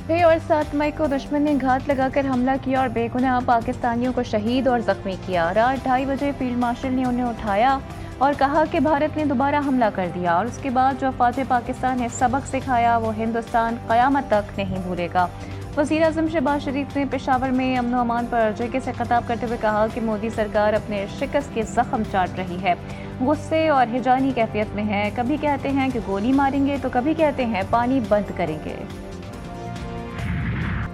6 और 7 मई को दुश्मन ने घात लगाकर हमला किया और बेगुनाह पाकिस्तानियों को शहीद और जख्मी किया। रात 2:30 बजे फील्ड मार्शल ने उन्हें उठाया और कहा कि भारत ने दोबारा हमला कर दिया और उसके बाद जो अफवाज पाकिस्तान ने सबक सिखाया वो हिंदुस्तान क़यामत तक नहीं भूलेगा। वज़ीर आज़म शहबाज शरीफ ने पेशावर में अमन अमान पर जगह से खिताब करते हुए कहा कि मोदी सरकार अपने शिकस्त के जख्म चाट रही है, गुस्से और हिजानी कैफियत में है। कभी कहते हैं कि गोली मारेंगे तो कभी कहते हैं पानी बंद करेंगे।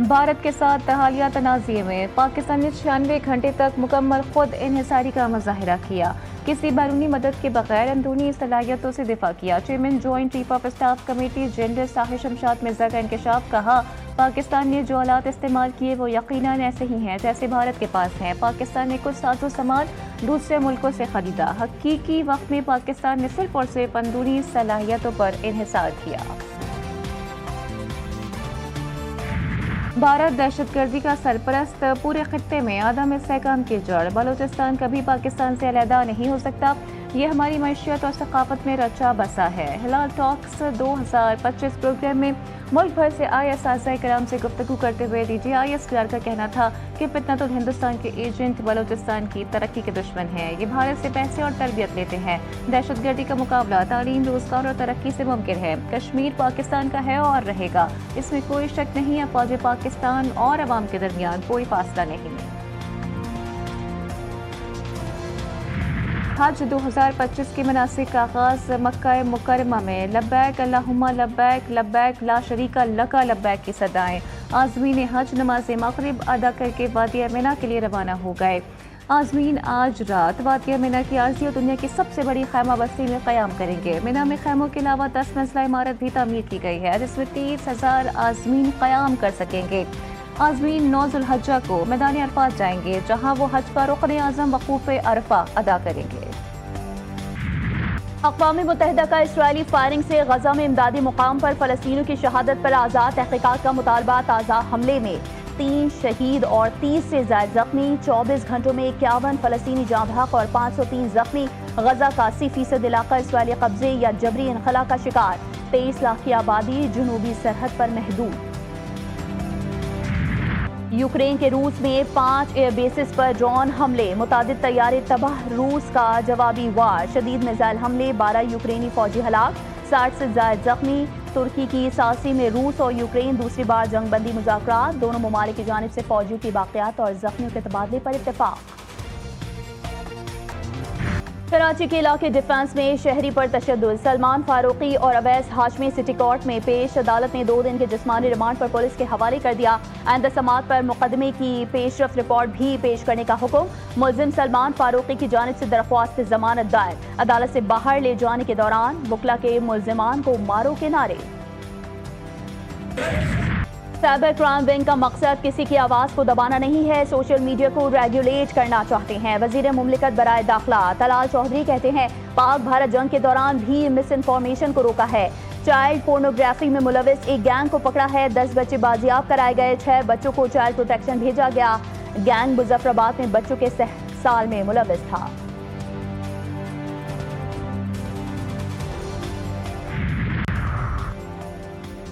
भारत के साथ हालिया तनाज़े में पाकिस्तान ने 96 घंटे तक मुकम्मल खुद इन्हिसारी का मुजाहिरा किया, किसी बैरूनी मदद के बगैर अंदरूनी सलाहियतों से दिफा किया। Chairman joint chief of staff committee general Sahir Shamshad Mirza का इंकशाफ, कहा पाकिस्तान ने जो आलात इस्तेमाल किए वो यकीनन ऐसे ही हैं जैसे भारत के पास हैं। पाकिस्तान ने कुछ साजो सामान दूसरे मुल्कों से खरीदा। हकीकी वक्त में पाकिस्तान ने सिर्फ और सिर्फ अंदरूनी सलाहियतों पर इन्हिसार किया। भारत दहशतगर्दी का सरपरस्त, पूरे खित्ते में आदम इस्तेहकाम की जड़। बलूचिस्तान कभी पाकिस्तान से अलहदा नहीं हो सकता, ये हमारी मैशियत और सकाफत में रचा बसा है। हिलाल टॉक्स 2025 प्रोग्राम में मुल्क भर से आए असातिज़ा कराम से गुफ्तगू करते हुए DGIS का कहना था कि फितनतुल हिंदुस्तान के एजेंट बलूचिस्तान की तरक्की के दुश्मन हैं। ये भारत से पैसे और तरबियत लेते हैं। दहशतगर्दी का मुकाबला तालीम, रोजगार और तरक्की से मुमकिन है। कश्मीर पाकिस्तान का है और रहेगा, इसमें कोई शक नहीं। अफवाज पाकिस्तान और अवाम के दरमियान कोई फासला नहीं। हज 2025 के मनासिक का आगाज़ मक्का मुकरमा में लब्बैक अल्लाहुम्मा लब्बैक लब्बैक ला शरीका लका लब्बैक की सदाएं। आज़मीन हज नमाज मगरिब अदा करके वादिया मिना के लिए रवाना हो गए। आज़मीन आज रात वादिया मिना की आरज़ी और दुनिया की सबसे बड़ी खैमा बस्ती में क़याम करेंगे। मिना में खैमों के अलावा 10 मंजिला इमारत भी तामीर की गई है जिसमें 30,000 आज़मीन क़याम कर सकेंगे। आज़मीन 9 ज़ुल्हज्जा को मैदान अरफात जाएंगे जहां वो हज का रुकन आज़म वक़ूफ़ अरफा अदा करेंगे। अक़वाम मुत्तहिदा का इसराइली फायरिंग से गजा में इमदादी मुकाम पर फ़लस्तीनियों की शहादत पर आज़ाद तहक़ीक़ात का मुतालबा। ताज़ा हमले में 3 शहीद और 30 से ज़ायद ज़ख्मी। 24 घंटों में 51 फ़लस्तीनी जाँ बहक और 503 ज़ख्मी। गजा का 80% इलाका इसराइली कब्जे या जबरी इनखला का शिकार। 23 लाख की आबादी जुनूबी सरहद पर महदूद। यूक्रेन के रूस में 5 एयर बेसिस पर ड्रोन हमले, मुतादिद तैयारे तबाह। रूस का जवाबी वार, शदीद मिसाइल हमले, 12 यूक्रेनी फौजी हलाक, 60 से ज़ायद जख्मी। तुर्की की सासी में रूस और यूक्रेन दूसरी बार जंगबंदी मुज़ाकरात। दोनों ममालिक की जानिब से फौजियों की बाक़ियात और जख्मियों के तबादले पर इत्तेफाक। कराची के इलाके डिफेंस में शहरी पर तशद्दुद, सलमान फारूकी और अवैस हाशमी सिटी कोर्ट में पेश। अदालत ने 2 दिन के जिस्मानी रिमांड पर पुलिस के हवाले कर दिया। आइंदा समाअत पर मुकदमे की पेशरफ रिपोर्ट भी पेश करने का हुक्म। मुल्जिम सलमान फारूकी की जानिब से दरख्वास्त जमानत दायर। अदालत से बाहर ले जाने के दौरान बुकला के मुल्जिमान को मारो के नारे। साइबर क्राइम विंग का मकसद किसी की आवाज़ को दबाना नहीं है, सोशल मीडिया को रेगुलेट करना चाहते हैं। वज़ीर मुमलिकत बराए दाखिला तलाल चौधरी कहते हैं पाक भारत जंग के दौरान भी मिस इन्फॉर्मेशन को रोका है। चाइल्ड पोर्नोग्राफी में मुलविस एक गैंग को पकड़ा है। 10 बच्चे बाजियाब कराए गए। 6 बच्चों को चाइल्ड प्रोटेक्शन भेजा गया। गैंग मुजफ्फराबाद में बच्चों के साल में मुलविस था।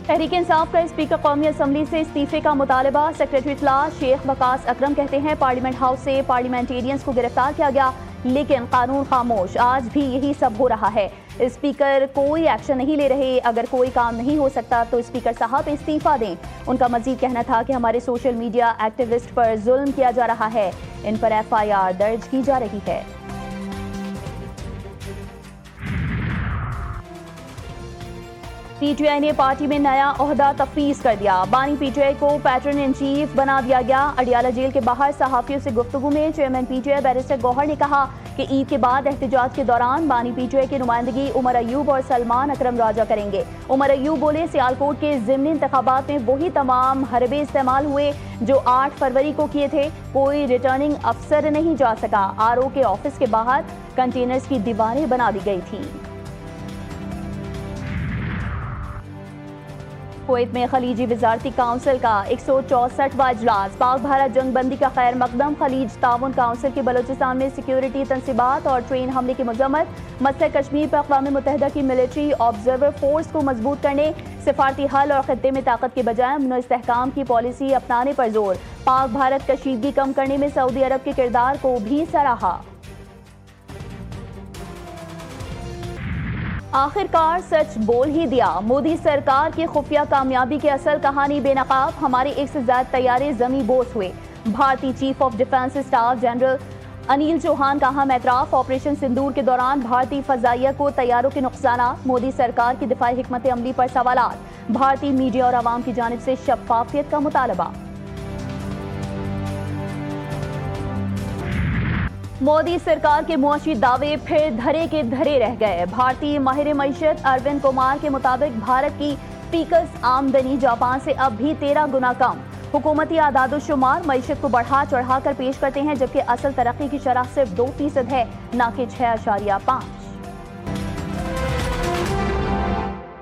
तहरीक इंसाफ का स्पीकर कौमी असम्बली से इस्तीफे का मुतालबा। सेक्रेटरी इत्तला शेख वकास अकरम कहते हैं पार्लियामेंट हाउस से पार्लियामेंटेरियंस को गिरफ्तार किया गया लेकिन कानून खामोश। आज भी यही सब हो रहा है। स्पीकर कोई एक्शन नहीं ले रहे। अगर कोई काम नहीं हो सकता तो स्पीकर साहब इस्तीफा दें। उनका मजीद कहना था कि हमारे सोशल मीडिया एक्टिविस्ट पर जुल्म किया जा रहा है, इन पर FIR दर्ज की जा रही है। PTI ने पार्टी में नया ओहदा तफवीज़ कर दिया। बानी PTI को पैटर्न इन चीफ बना दिया गया। अडियाला जेल के बाहर सहाफ़ियों से गुफ्तगू में चेयरमैन PTI बैरिस्टर गौहर ने कहा कि ईद के बाद एहतजाज के दौरान बानी PTI की नुमाइंदगी उमर अयूब और सलमान अकरम राजा करेंगे। उमर अयूब बोले सियालकोट के ज़िमनी इंतखाबात में वही तमाम हरबे इस्तेमाल हुए जो 8 फरवरी को किए थे। कोई रिटर्निंग अफसर नहीं जा सका। RO के ऑफिस के बाहर कंटेनर्स की दीवारें बना दी गई थी। کویت میں خلیجی وزارتی کونسل کا 164واں اجلاس، پاک بھارت جنگ بندی کا خیر مقدم، خلیج تعاون کونسل کی بلوچستان میں سیکیورٹی تنصیبات اور ٹرین حملے کی مذمت، مسئلہ کشمیر پر اقوام متحدہ کی ملٹری آبزرور فورس کو مضبوط کرنے، سفارتی حل اور خطے میں طاقت کے بجائے امن و استحکام کی پالیسی اپنانے پر زور، پاک بھارت کشیدگی کم کرنے میں سعودی عرب کے کردار کو بھی سراہا۔ آخرکار سچ بول ہی دیا، مودی سرکار کی خفیہ کامیابی کی اصل کہانی بے نقاب، ہمارے 1 سے زائد طیارے زمیں بوس ہوئے، بھارتی chief of defence staff general Anil Chauhan کا اہم اعتراف، آپریشن سندور کے دوران بھارتی فضائیہ کو طیاروں کے نقصانات، مودی سرکار کی دفاعی حکمت عملی پر سوالات، بھارتی میڈیا اور عوام کی جانب سے شفافیت کا مطالبہ۔ مودی سرکار کے معاشی دعوے پھر دھرے کے دھرے رہ گئے، بھارتی ماہر معیشت اروند کمار کے مطابق بھارت کی پیکس آمدنی جاپان سے اب بھی 13 گنا کم، حکومتی اعداد و شمار معیشت کو بڑھا چڑھا کر پیش کرتے ہیں جبکہ اصل ترقی کی شرح صرف 2% ہے نہ کہ 6.5۔